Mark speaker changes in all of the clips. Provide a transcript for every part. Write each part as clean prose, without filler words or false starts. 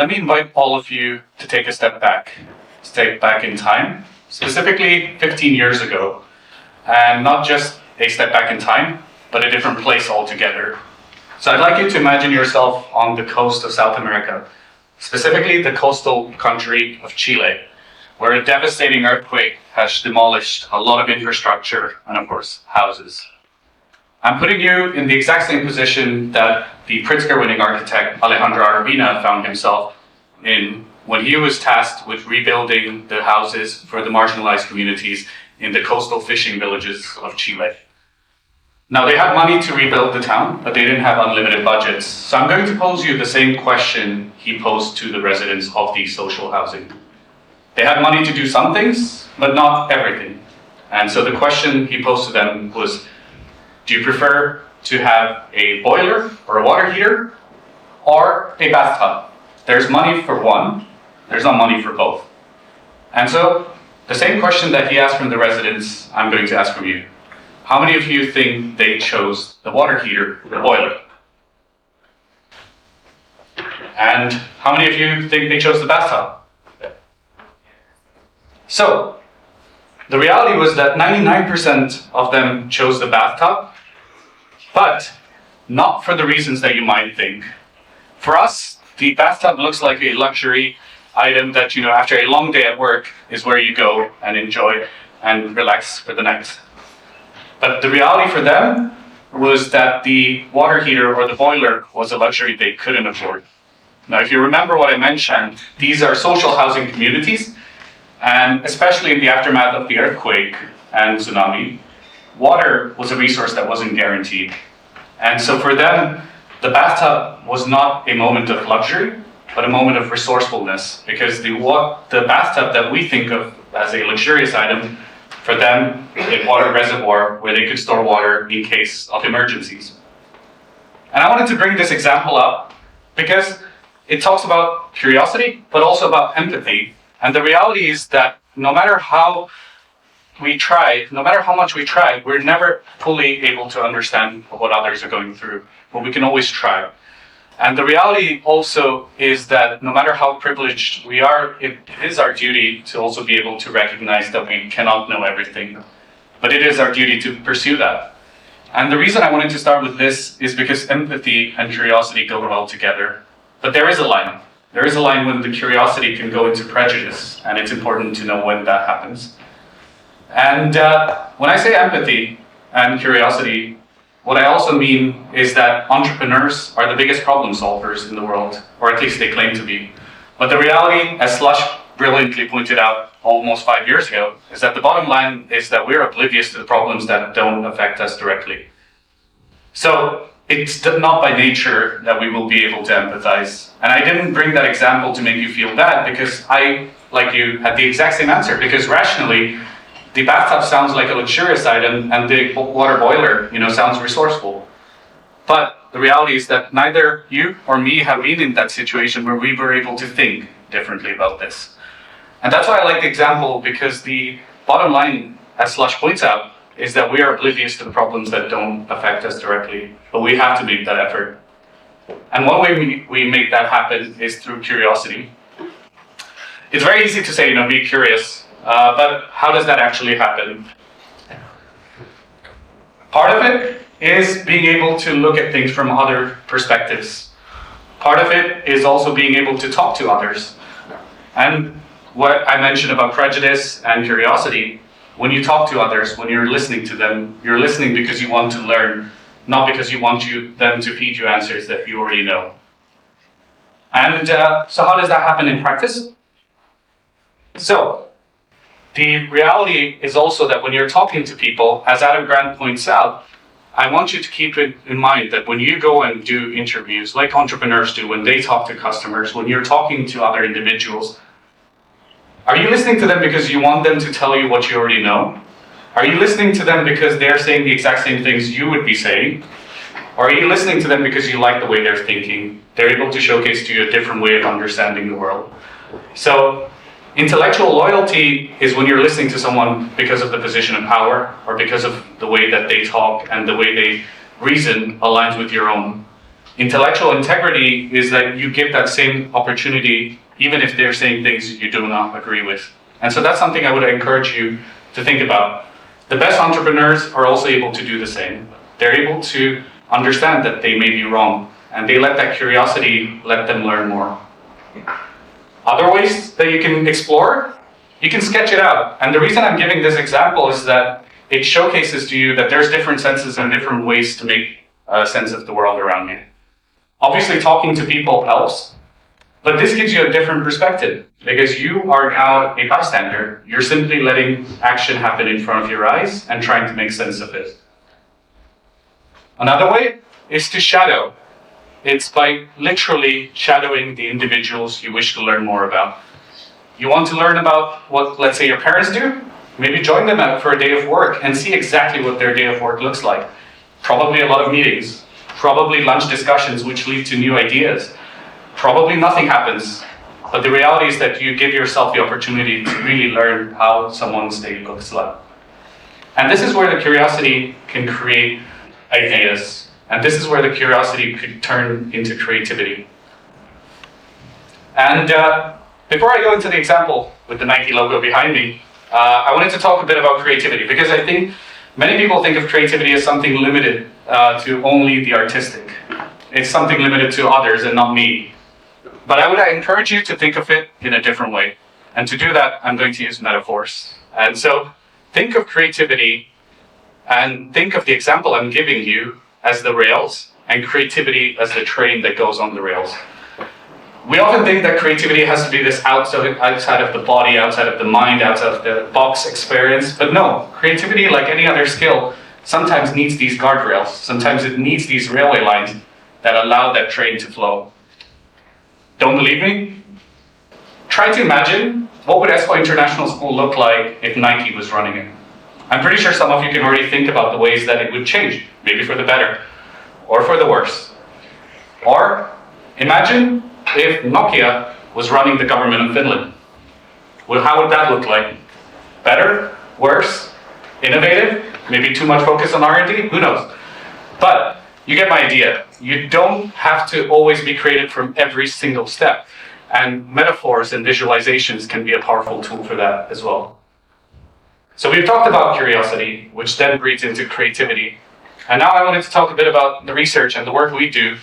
Speaker 1: let me invite all of you to take a step back in time, specifically 15 years ago, and not just a step back in time, but a different place altogether. So I'd like you to imagine yourself on the coast of South America, specifically the coastal country of Chile, where a devastating earthquake has demolished a lot of infrastructure and, of course, houses. I'm putting you in the exact same position that the Pritzker-winning architect Alejandro Arvina found himself in when he was tasked with rebuilding the houses for the marginalized communities in the coastal fishing villages of Chile. Now, they had money to rebuild the town, but they didn't have unlimited budgets. So I'm going to pose you the same question he posed to the residents of the social housing. They had money to do some things, but not everything. And so the question he posed to them was, do you prefer to have a boiler or a water heater or a bathtub? There's money for one, there's not money for both. And so the same question that he asked from the residents, I'm going to ask from you. How many of you think they chose the water heater or the boiler? And how many of you think they chose the bathtub? So, the reality was that 99% of them chose the bathtub, but not for the reasons that you might think. For us, the bathtub looks like a luxury item that, after a long day at work is where you go and enjoy and relax for the night. But the reality for them was that the water heater or the boiler was a luxury they couldn't afford. Now, if you remember what I mentioned, these are social housing communities, and especially in the aftermath of the earthquake and tsunami, water was a resource that wasn't guaranteed. And so for them, the bathtub was not a moment of luxury, but a moment of resourcefulness, because the bathtub that we think of as a luxurious item, for them, a water reservoir where they could store water in case of emergencies. And I wanted to bring this example up because it talks about curiosity, but also about empathy. And the reality is that no matter how much we try, we're never fully able to understand what others are going through, but we can always try. And the reality also is that no matter how privileged we are, it is our duty to also be able to recognize that we cannot know everything. But it is our duty to pursue that. And the reason I wanted to start with this is because empathy and curiosity go well together. But there is a line. There is a line when the curiosity can go into prejudice, and it's important to know when that happens. And when I say empathy and curiosity, what I also mean is that entrepreneurs are the biggest problem solvers in the world, or at least they claim to be. But the reality, as Slush brilliantly pointed out almost 5 years ago, is that the bottom line is that we're oblivious to the problems that don't affect us directly. So it's not by nature that we will be able to empathize. And I didn't bring that example to make you feel bad, because I, like you, had the exact same answer, because rationally, the bathtub sounds like a luxurious item, and the water boiler, sounds resourceful. But the reality is that neither you or me have been in that situation where we were able to think differently about this. And that's why I like the example, because the bottom line, as Slush points out, is that we are oblivious to the problems that don't affect us directly, but we have to make that effort. And one way we make that happen is through curiosity. It's very easy to say, be curious. But how does that actually happen? Part of it is being able to look at things from other perspectives. Part of it is also being able to talk to others. And what I mentioned about prejudice and curiosity, when you talk to others, when you're listening to them, you're listening because you want to learn, not because you want them to feed you answers that you already know. And so how does that happen in practice? So, the reality is also that when you're talking to people, as Adam Grant points out, I want you to keep it in mind that when you go and do interviews, like entrepreneurs do when they talk to customers, when you're talking to other individuals, are you listening to them because you want them to tell you what you already know? Are you listening to them because they're saying the exact same things you would be saying? Or are you listening to them because you like the way they're thinking? They're able to showcase to you a different way of understanding the world. So, intellectual loyalty is when you're listening to someone because of the position of power, or because of the way that they talk and the way they reason aligns with your own. Intellectual integrity is that you give that same opportunity even if they're saying things you do not agree with. And so that's something I would encourage you to think about. The best entrepreneurs are also able to do the same. They're able to understand that they may be wrong, and they let that curiosity let them learn more. Other ways that you can explore, you can sketch it out. And the reason I'm giving this example is that it showcases to you that there's different senses and different ways to make sense of the world around you. Obviously, talking to people helps, but this gives you a different perspective because you are now a bystander. You're simply letting action happen in front of your eyes and trying to make sense of it. Another way is to shadow. It's by literally shadowing the individuals you wish to learn more about. You want to learn about what, let's say, your parents do? Maybe join them out for a day of work and see exactly what their day of work looks like. Probably a lot of meetings. Probably lunch discussions which lead to new ideas. Probably nothing happens. But the reality is that you give yourself the opportunity to really learn how someone's day looks like. And this is where the curiosity can create ideas. And this is where the curiosity could turn into creativity. And before I go into the example with the Nike logo behind me, I wanted to talk a bit about creativity because I think many people think of creativity as something limited to only the artistic. It's something limited to others and not me. But I would encourage you to think of it in a different way. And to do that, I'm going to use metaphors. And so think of creativity and think of the example I'm giving you as the rails and creativity as the train that goes on the rails. We often think that creativity has to be this outside of the body, outside of the mind, outside of the box experience. But no, creativity, like any other skill, sometimes needs these guardrails. Sometimes it needs these railway lines that allow that train to flow. Don't believe me? Try to imagine what would Espoo International School look like if Nike was running it. I'm pretty sure some of you can already think about the ways that it would change, maybe for the better, or for the worse. Or imagine if Nokia was running the government of Finland. Well, how would that look like? Better? Worse? Innovative? Maybe too much focus on R&D? Who knows? But you get my idea. You don't have to always be creative from every single step. And metaphors and visualizations can be a powerful tool for that as well. So we've talked about curiosity, which then breeds into creativity. And now I wanted to talk a bit about the research and the work we do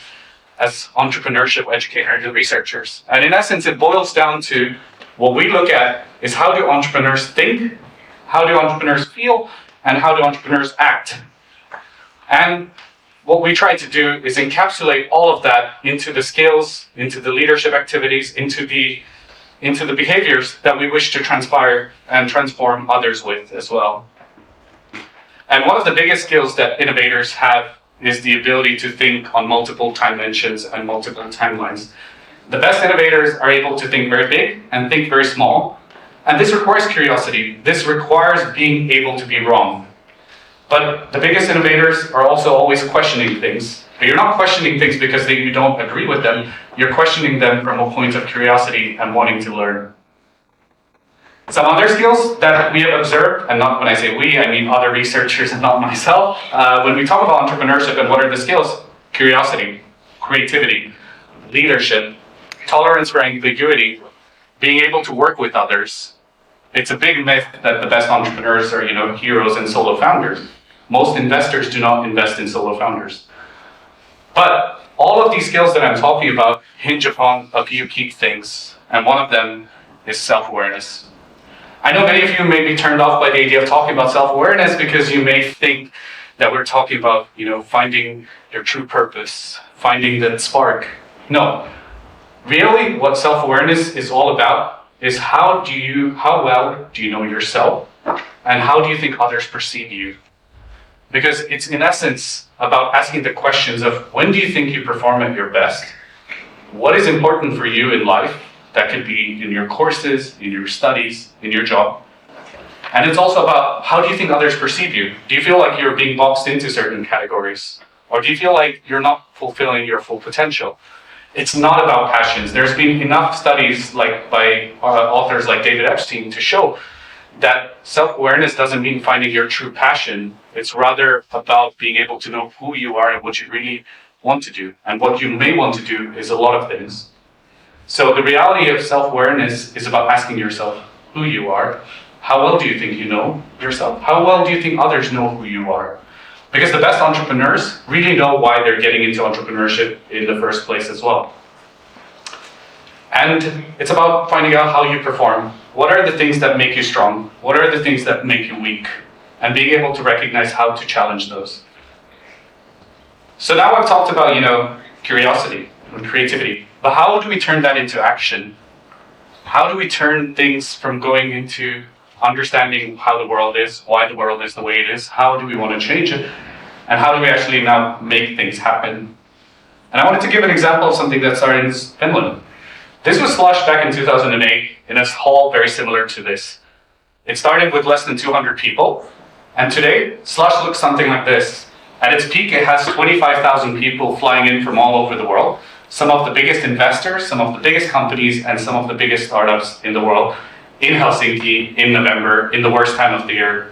Speaker 1: as entrepreneurship educators and researchers. And in essence, it boils down to what we look at is how do entrepreneurs think, how do entrepreneurs feel, and how do entrepreneurs act. And what we try to do is encapsulate all of that into the skills, into the leadership activities, into the behaviors that we wish to transpire and transform others with as well. And one of the biggest skills that innovators have is the ability to think on multiple dimensions and multiple timelines. The best innovators are able to think very big and think very small. And this requires curiosity. This requires being able to be wrong. But the biggest innovators are also always questioning things. But you're not questioning things because you don't agree with them. You're questioning them from a point of curiosity and wanting to learn. Some other skills that we have observed, and not when I say we, I mean other researchers and not myself. When we talk about entrepreneurship and what are the skills, curiosity, creativity, leadership, tolerance for ambiguity, being able to work with others. It's a big myth that the best entrepreneurs are, heroes and solo founders. Most investors do not invest in solo founders. But all of these skills that I'm talking about hinge upon a few key things, and one of them is self-awareness. I know many of you may be turned off by the idea of talking about self-awareness because you may think that we're talking about, finding your true purpose, finding that spark. No. Really, what self-awareness is all about is how well do you know yourself and how do you think others perceive you? Because it's in essence about asking the questions of when do you think you perform at your best? What is important for you in life? That could be in your courses, in your studies, in your job. And it's also about how do you think others perceive you? Do you feel like you're being boxed into certain categories? Or do you feel like you're not fulfilling your full potential? It's not about passions. There's been enough studies by authors like David Epstein to show that self-awareness doesn't mean finding your true passion. It's rather about being able to know who you are and what you really want to do. And what you may want to do is a lot of things. So the reality of self-awareness is about asking yourself who you are. How well do you think you know yourself? How well do you think others know who you are? Because the best entrepreneurs really know why they're getting into entrepreneurship in the first place as well. And it's about finding out how you perform. What are the things that make you strong? What are the things that make you weak? And being able to recognize how to challenge those. So now I've talked about, curiosity and creativity. But how do we turn that into action? How do we turn things from going into understanding how the world is, why the world is the way it is, how do we want to change it, and how do we actually now make things happen? And I wanted to give an example of something that started in Finland. This was Slush back in 2008 in a hall very similar to this. It started with less than 200 people, and today Slush looks something like this. At its peak, it has 25,000 people flying in from all over the world, some of the biggest investors, some of the biggest companies, and some of the biggest startups in the world in Helsinki in November, in the worst time of the year.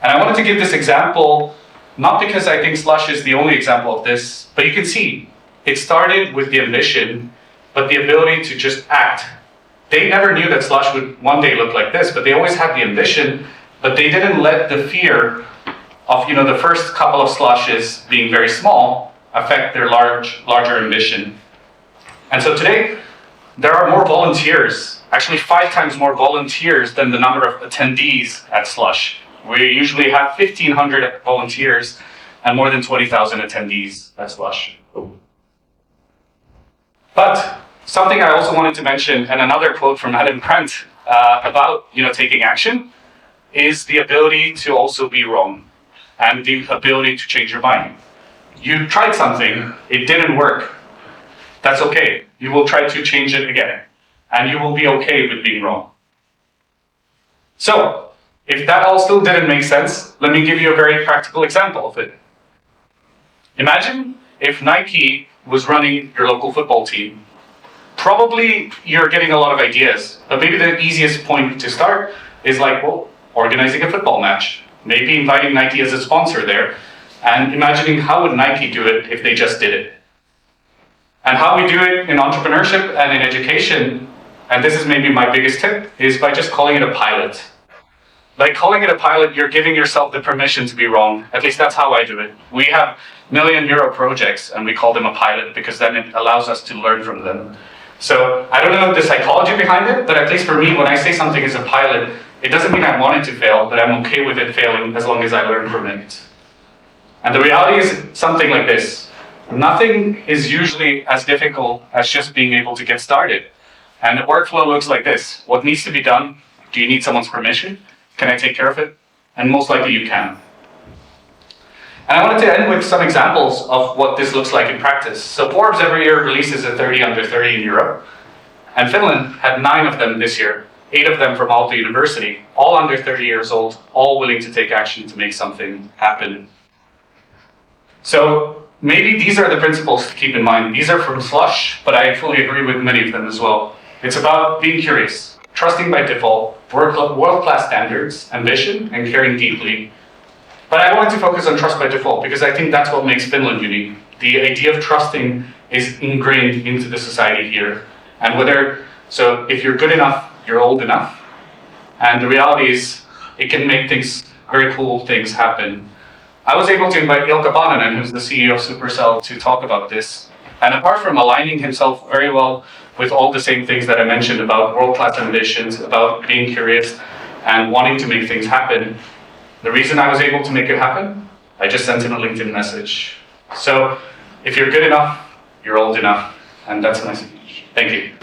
Speaker 1: And I wanted to give this example, not because I think Slush is the only example of this, but you can see, it started with the ambition, but the ability to just act. They never knew that Slush would one day look like this, but they always had the ambition, but they didn't let the fear of the first couple of Slushes being very small affect their larger ambition. And so today, there are more volunteers, actually 5 times more volunteers than the number of attendees at Slush. We usually have 1,500 volunteers and more than 20,000 attendees at Slush. But something I also wanted to mention, and another quote from Adam Grant about taking action, is the ability to also be wrong and the ability to change your mind. You tried something, it didn't work. That's okay. You will try to change it again, and you will be okay with being wrong. So, if that all still didn't make sense, let me give you a very practical example of it. Imagine if Nike was running your local football team. Probably you're getting a lot of ideas, but maybe the easiest point to start is organizing a football match. Maybe inviting Nike as a sponsor there, and imagining how would Nike do it if they just did it. And how we do it in entrepreneurship and in education, and this is maybe my biggest tip, is by just calling it a pilot. By calling it a pilot, you're giving yourself the permission to be wrong. At least that's how I do it. We have million-euro projects, and we call them a pilot because then it allows us to learn from them. So I don't know the psychology behind it, but at least for me, when I say something is a pilot, it doesn't mean I want it to fail, but I'm okay with it failing as long as I learn from it. And the reality is something like this. Nothing is usually as difficult as just being able to get started. And the workflow looks like this. What needs to be done? Do you need someone's permission? Can I take care of it? And most likely you can. And I wanted to end with some examples of what this looks like in practice. So Forbes every year releases a 30 under 30 in Europe. And Finland had 9 of them this year. 8 of them from Aalto University, all under 30 years old, all willing to take action to make something happen. So maybe these are the principles to keep in mind. These are from Slush, but I fully agree with many of them as well. It's about being curious, trusting by default, world-class standards, ambition, and caring deeply. But I wanted to focus on trust by default because I think that's what makes Finland unique. The idea of trusting is ingrained into the society here. And so if you're good enough, you're old enough. And the reality is, it can make very cool things happen. I was able to invite Ilkka Paananen, who's the CEO of Supercell, to talk about this. And apart from aligning himself very well with all the same things that I mentioned about world-class ambitions, about being curious and wanting to make things happen, the reason I was able to make it happen, I just sent him a LinkedIn message. So if you're good enough, you're old enough. And that's my message. Thank you.